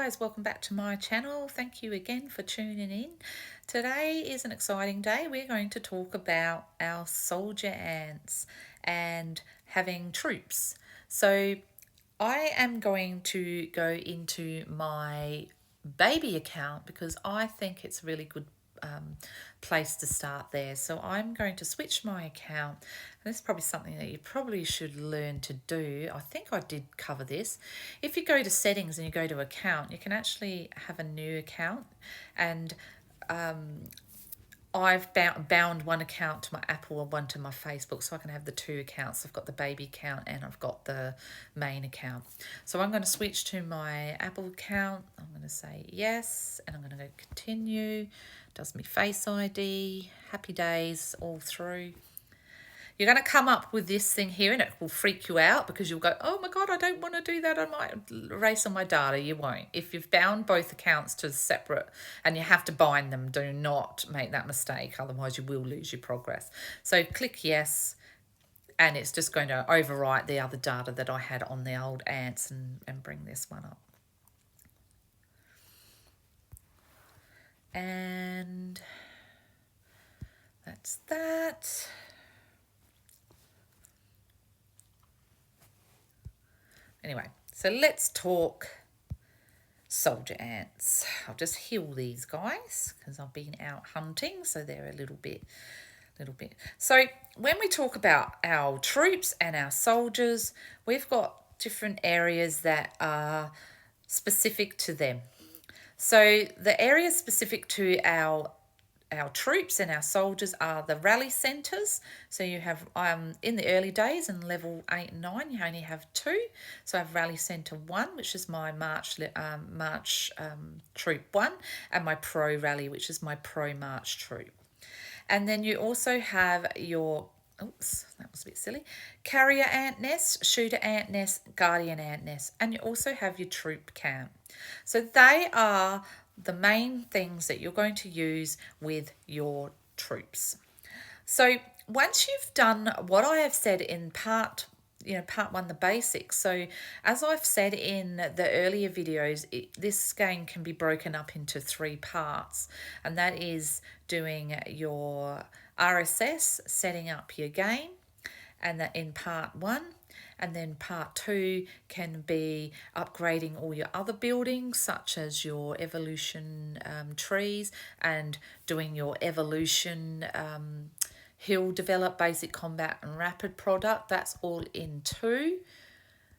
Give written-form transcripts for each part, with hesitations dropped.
guys, welcome back to my channel. Thank you again for tuning in. Today is an exciting day. We're going to talk about our soldier ants and having troops. So I am going to go into my baby account because I think it's a really good place to start there. So I'm going to switch my account, and this is probably something that you probably should learn to do. I think I did cover this. If you go to settings and you go to account, you can actually have a new account, and I've bound one account to my Apple and one to my Facebook, so I can have the two accounts. I've got the baby account and I've got the main account. So I'm going to switch to my Apple account. I'm going to say yes, and I'm going to go continue. Does me Face ID, happy days all through. You're going to come up with this thing here and it will freak you out because you'll go, oh my God, I don't want to do that. I might erase all my data. You won't. If you've bound both accounts to separate and you have to bind them, do not make that mistake. Otherwise you will lose your progress. So click yes, and it's just going to overwrite the other data that I had on the old ants and bring this one up. And that's that. Anyway, so let's talk soldier ants. I'll just heal these guys because I've been out hunting, so they're a little bit. So when we talk about our troops and our soldiers, we've got different areas that are specific to them. So the areas specific to our troops and our soldiers are the rally centres. So you have, in the early days in level 8 and 9, you only have 2. So I have Rally Centre 1, which is my March Troop 1, and my Pro Rally, which is my Pro March Troop. And then you also have your, oops, that was a bit silly, Carrier Ant Nest, Shooter Ant Nest, Guardian Ant Nest, and you also have your Troop Camp. So they are the main things that you're going to use with your troops. So once you've done what I have said in part 1, the basics. So as I've said in the earlier videos, this game can be broken up into 3 parts, and that is doing your RSS, setting up your game, and that in part 1. And then part 2 can be upgrading all your other buildings, such as your evolution trees, and doing your evolution hill develop, basic combat and rapid product. That's all in 2.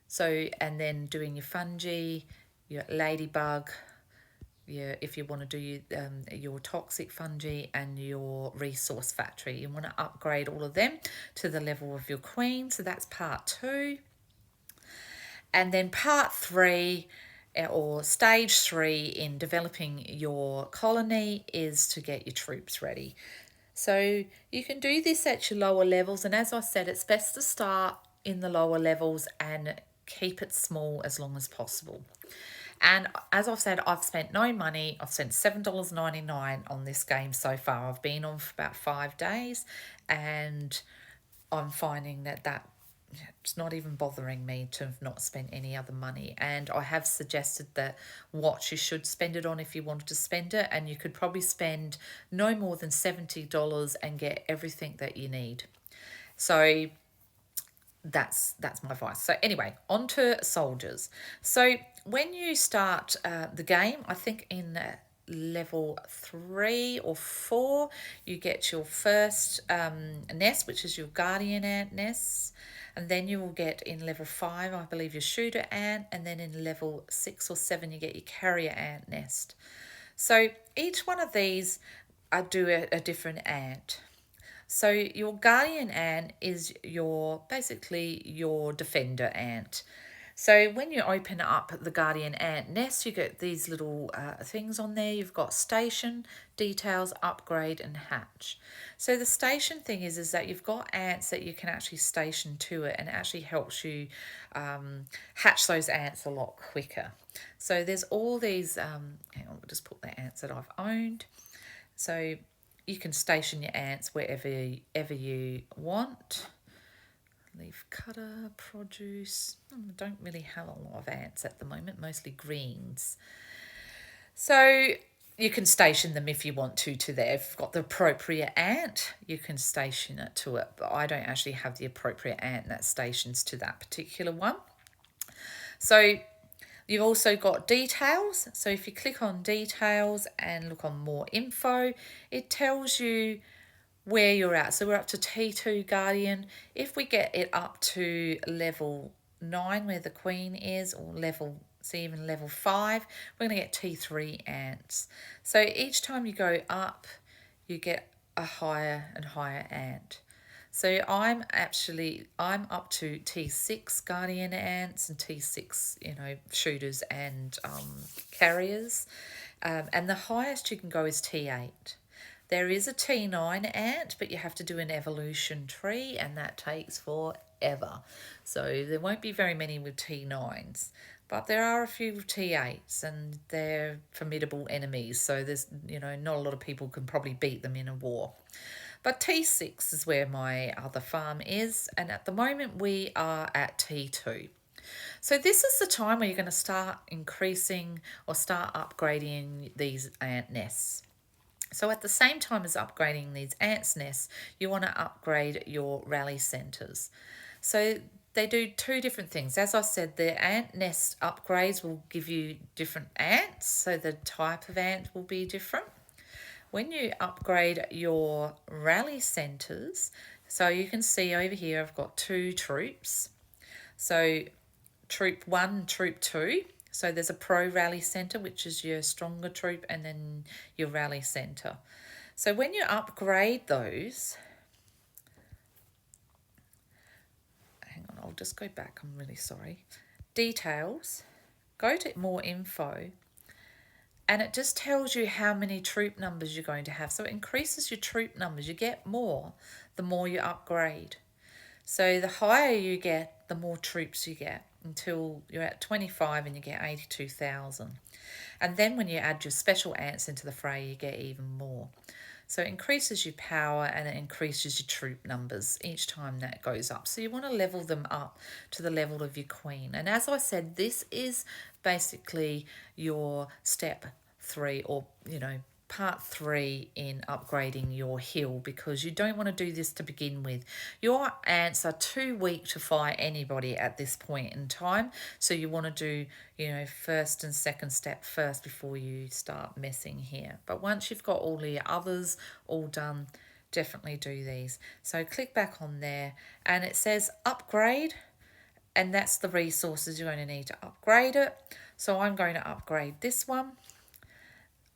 So, and then doing your fungi, your ladybug, if you want to do your toxic fungi and your resource factory. You want to upgrade all of them to the level of your queen. So that's part 2. And then part 3, or stage 3 in developing your colony, is to get your troops ready. So you can do this at your lower levels, and as I said, it's best to start in the lower levels and keep it small as long as possible. And as I've said, I've spent no money. I've spent $7.99 on this game so far. I've been on for about 5 days, and I'm finding that it's not even bothering me to have not spent any other money. And I have suggested that what you should spend it on if you wanted to spend it, and you could probably spend no more than $70 and get everything that you need. So that's my advice. So anyway, on to soldiers. So when you start the game, I think in level 3 or 4, you get your first nest, which is your guardian ant nest, and then you will get in level 5, I believe, your shooter ant, and then in level 6 or 7 you get your carrier ant nest. So each one of these do a different ant. So your guardian ant is basically your defender ant. So when you open up the guardian ant nest, you get these little things on there. You've got station, details, upgrade, and hatch. So the station thing is that you've got ants that you can actually station to it, and it actually helps you hatch those ants a lot quicker. So there's all these, hang on, we'll just put the ants that I've owned. So you can station your ants wherever you want. Leaf cutter, produce. I don't really have a lot of ants at the moment, mostly greens. So you can station them if you want to there. If you've got the appropriate ant, you can station it to it. But I don't actually have the appropriate ant that stations to that particular one. So you've also got details. So if you click on details and look on more info, it tells you where you're at. So we're up to T2 Guardian. If we get it up to level 9 where the queen is, or level, see even level 5, we're going to get T3 ants. So each time you go up, you get a higher and higher ant. So I'm up to T6 guardian ants and T6, shooters and carriers. And the highest you can go is T8. There is a T9 ant, but you have to do an evolution tree, and that takes forever. So there won't be very many with T9s, but there are a few with T8s, and they're formidable enemies. So there's, not a lot of people can probably beat them in a war. But T6 is where my other farm is, and at the moment we are at T2. So this is the time where you're going to start increasing or start upgrading these ant nests. So at the same time as upgrading these ants nests, you want to upgrade your rally centres. So they do two different things. As I said, the ant nest upgrades will give you different ants, so the type of ant will be different. When you upgrade your rally centres, so you can see over here I've got 2 troops. So troop 1, troop 2. So there's a pro rally centre, which is your stronger troop, and then your rally centre. So when you upgrade those, hang on, I'll just go back, I'm really sorry. Details, go to more info, and it just tells you how many troop numbers you're going to have. So it increases your troop numbers. You get more the more you upgrade. So the higher you get, the more troops you get, until you're at 25 and you get 82,000. And then when you add your special ants into the fray, you get even more. So it increases your power and it increases your troop numbers each time that goes up. So you want to level them up to the level of your queen. And as I said, this is basically your step 3, or part 3 in upgrading your hill, because you don't want to do this to begin with. Your ants are too weak to fight anybody at this point in time, so you want to do first and second step first before you start messing here. But once you've got all the others all done, definitely do these. So click back on there and it says upgrade, and that's the resources you're going to need to upgrade it. So I'm going to upgrade this one.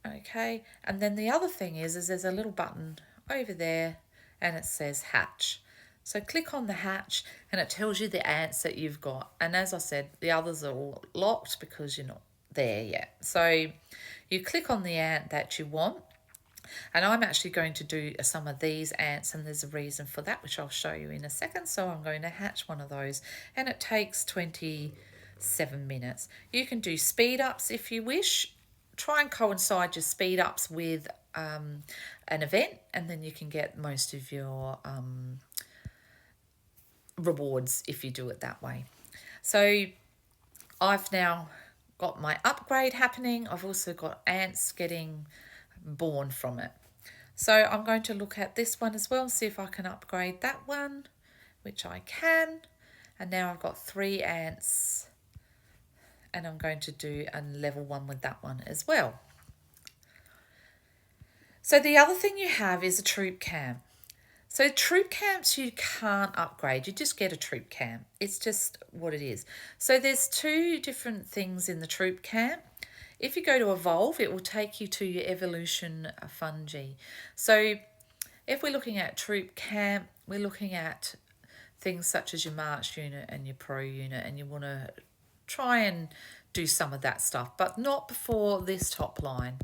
Okay, and then the other thing is there's a little button over there and it says hatch. So click on the hatch and it tells you the ants that you've got. And as I said, the others are all locked because you're not there yet. So you click on the ant that you want. And I'm actually going to do some of these ants, and there's a reason for that, which I'll show you in a second. So I'm going to hatch one of those, and it takes 27 minutes. You can do speed ups if you wish. Try and coincide your speed ups with an event, and then you can get most of your rewards if you do it that way. So I've now got my upgrade happening. I've also got ants getting born from it. So I'm going to look at this one as well and see if I can upgrade that one, which I can. And now I've got 3 ants, and I'm going to do a level 1 with that one as well. So the other thing you have is a troop camp. So troop camps you can't upgrade, you just get a troop camp. It's just what it is. So there's 2 different things in the troop camp. If you go to evolve, it will take you to your evolution fungi. So if we're looking at troop camp, we're looking at things such as your march unit and your pro unit, and you want to try and do some of that stuff, but not before this top line.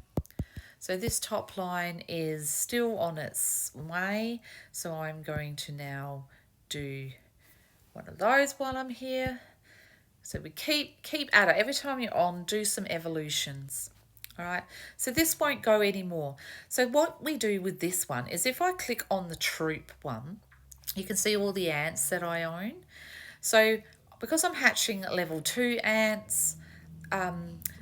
So this top line is still on its way. So I'm going to now do one of those while I'm here. So we keep at it. Every time you're on, do some evolutions. All right. So this won't go anymore. So what we do with this one is if I click on the troop one, you can see all the ants that I own. So because I'm hatching level 2 ants,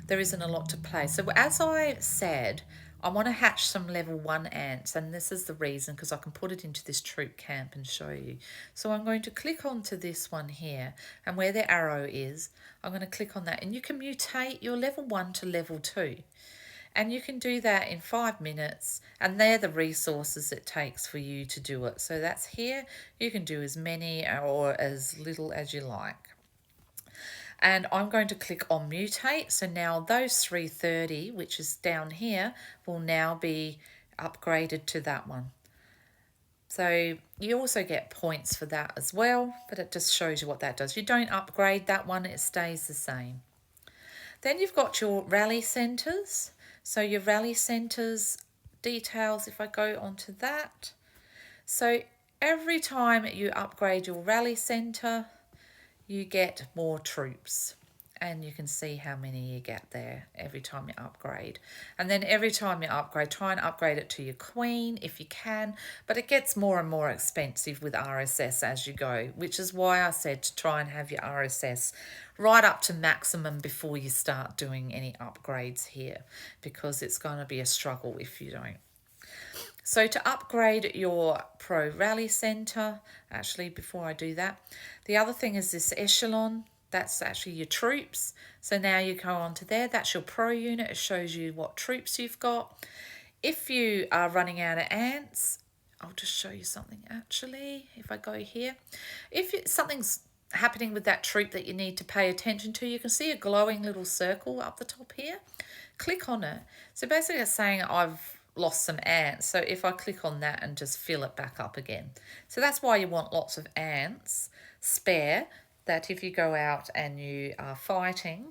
there isn't a lot to play. So as I said, I want to hatch some level 1 ants, and this is the reason, because I can put it into this troop camp and show you. So I'm going to click onto this one here, and where the arrow is, I'm going to click on that, and you can mutate your level 1 to level 2. And you can do that in 5 minutes, and they're the resources it takes for you to do it. So that's here. You can do as many or as little as you like. And I'm going to click on mutate. So now those 330, which is down here, will now be upgraded to that one. So you also get points for that as well, but it just shows you what that does. You don't upgrade that one, it stays the same. Then you've got your rally centres. So your rally centres details, if I go onto that. So every time you upgrade your rally centre, you get more troops, and you can see how many you get there every time you upgrade. And then every time you upgrade, try and upgrade it to your queen if you can, but it gets more and more expensive with RSS as you go, which is why I said to try and have your RSS right up to maximum before you start doing any upgrades here, because it's going to be a struggle if you don't. So to upgrade your Pro Rally Centre, actually before I do that, the other thing is this Echelon. That's actually your troops. So now you go on to there, that's your Pro unit. It shows you what troops you've got. If you are running out of ants, I'll just show you something actually. If I go here, if something's happening with that troop that you need to pay attention to, you can see a glowing little circle up the top here. Click on it. So basically it's saying I've lost some ants. So if I click on that and just fill it back up again. So that's why you want lots of ants spare, that if you go out and you are fighting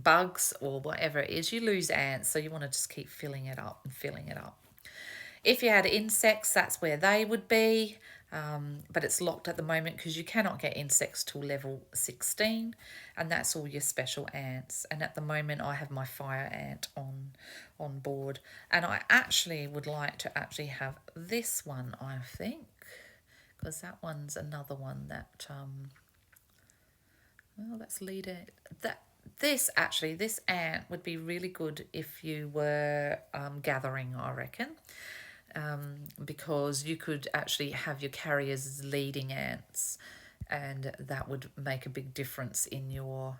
bugs or whatever it is, you lose ants. So you want to just keep filling it up and filling it up. If you had insects, that's where they would be. But it's locked at the moment because you cannot get insects till level 16, and that's all your special ants. And at the moment I have my fire ant on board, and I actually would like to actually have this one, I think, because that one's another one that well, that's leader. This ant would be really good if you were gathering, I reckon. Because you could actually have your carriers as leading ants, and that would make a big difference in your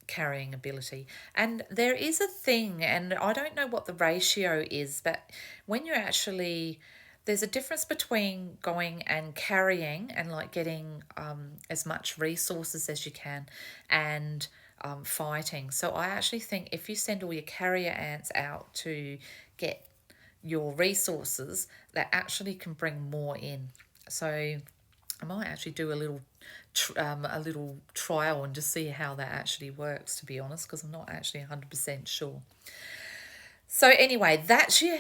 carrying ability. And there is a thing, and I don't know what the ratio is, but when you're actually, there's a difference between going and carrying and like getting as much resources as you can, and fighting. So I actually think if you send all your carrier ants out to get your resources, that actually can bring more in. So I might actually do a little trial and just see how that actually works, to be honest, because I'm not actually 100% sure. So anyway, that's your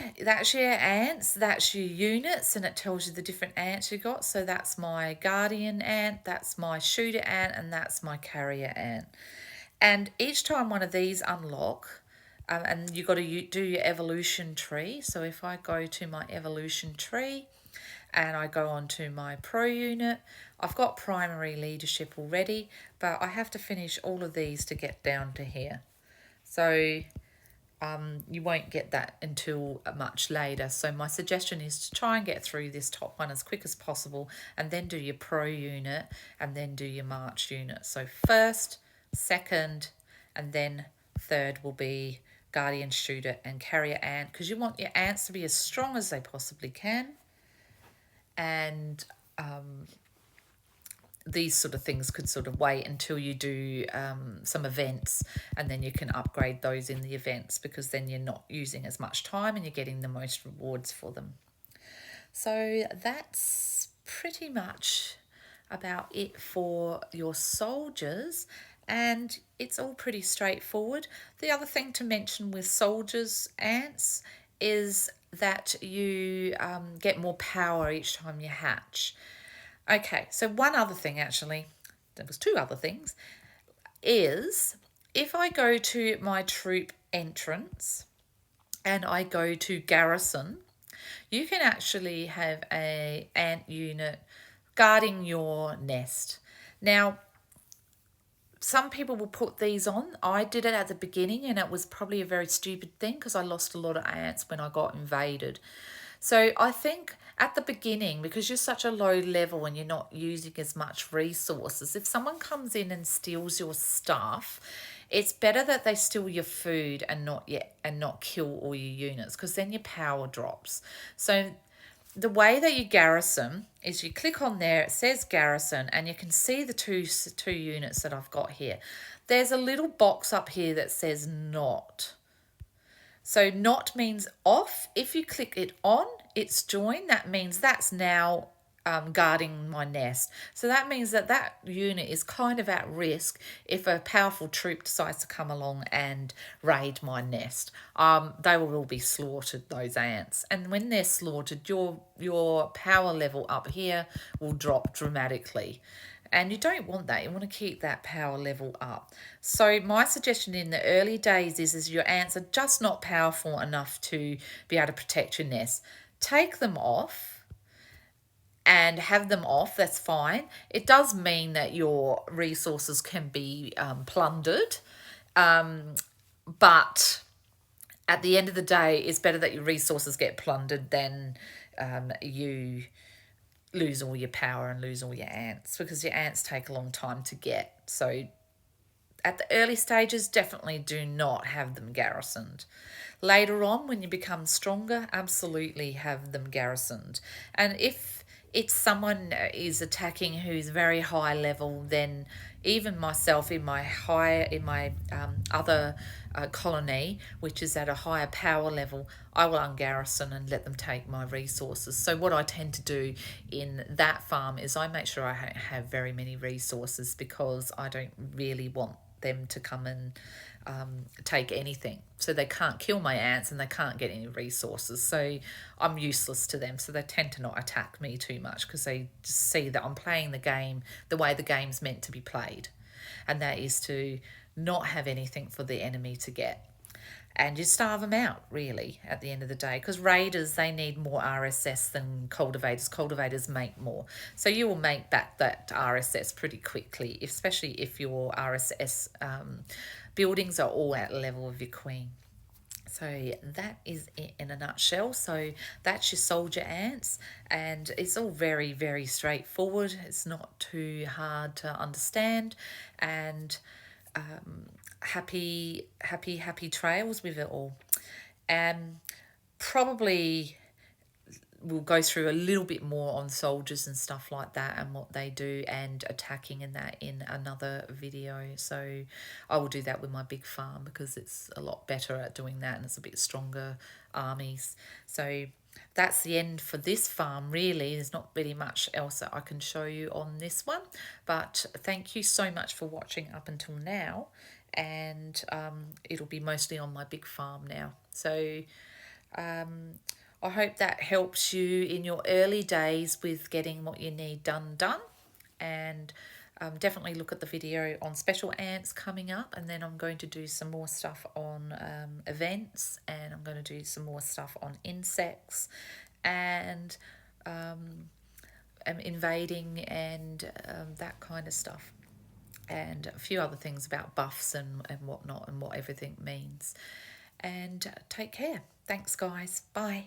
ants, that's your units, and it tells you the different ants you got. So that's my guardian ant, that's my shooter ant, and that's my carrier ant. And each time one of these unlock, and you've got to do your evolution tree. So if I go to my evolution tree and I go on to my pro unit, I've got primary leadership already, but I have to finish all of these to get down to here. So you won't get that until much later. So my suggestion is to try and get through this top one as quick as possible, and then do your pro unit, and then do your march unit. So first, second, and then third will be guardian, shooter, and carrier ant, because you want your ants to be as strong as they possibly can. And these sort of things could sort of wait until you do some events, and then you can upgrade those in the events, because then you're not using as much time and you're getting the most rewards for them. So that's pretty much about it for your soldiers, and it's all pretty straightforward. The other thing to mention with soldiers ants is that you get more power each time you hatch. Okay, so one other thing, actually, there was two other things, is if I go to my troop entrance and I go to Garrison, you can actually have a ant unit guarding your nest. Now, some people will put these on. I did it at the beginning, and it was probably a very stupid thing because I lost a lot of ants when I got invaded. So I think at the beginning, because you're such a low level and you're not using as much resources, if someone comes in and steals your stuff, it's better that they steal your food and not kill all your units, because then your power drops. So the way that you garrison is you click on there, it says garrison, and you can see the two units that I've got here. There's a little box up here that says not. So not means off. If you click it on, it's join. That means that's now guarding my nest. So that means that that unit is kind of at risk if a powerful troop decides to come along and raid my nest. They will all be slaughtered, those ants. And when they're slaughtered, your power level up here will drop dramatically. And you don't want that. You want to keep that power level up. So my suggestion in the early days is your ants are just not powerful enough to be able to protect your nest. Take them off and have them off. That's fine. It does mean that your resources can be plundered. But at the end of the day, it's better that your resources get plundered than you lose all your power and lose all your ants, because your ants take a long time to get. So at the early stages, definitely do not have them garrisoned. Later on, when you become stronger, absolutely have them garrisoned. And if it's someone is attacking who's very high level, then even myself in my other colony, which is at a higher power level, I will ungarrison and let them take my resources. So what I tend to do in that farm is I make sure I have very many resources, because I don't really want them to come and take anything. So they can't kill my ants and they can't get any resources. So I'm useless to them. So they tend to not attack me too much, because they just see that I'm playing the game the way the game's meant to be played. And that is to not have anything for the enemy to get. And you starve them out, really, at the end of the day, because raiders, they need more RSS than cultivators. Cultivators make more. So you will make back that RSS pretty quickly, especially if your RSS buildings are all at level of your queen. So that is it in a nutshell. So that's your soldier ants, and it's all very, very straightforward. It's not too hard to understand, and happy trails with it all. Probably we'll go through a little bit more on soldiers and stuff like that and what they do and attacking and that in another video. So I will do that with my big farm, because it's a lot better at doing that and it's a bit stronger armies. So that's the end for this farm, really. There's not really much else that I can show you on this one, but thank you so much for watching up until now, and it'll be mostly on my big farm now. So I hope that helps you in your early days with getting what you need done. And definitely look at the video on special ants coming up, and then I'm going to do some more stuff on events, and I'm going to do some more stuff on insects and invading and that kind of stuff, and a few other things about buffs and whatnot and what everything means. And take care. Thanks, guys. Bye.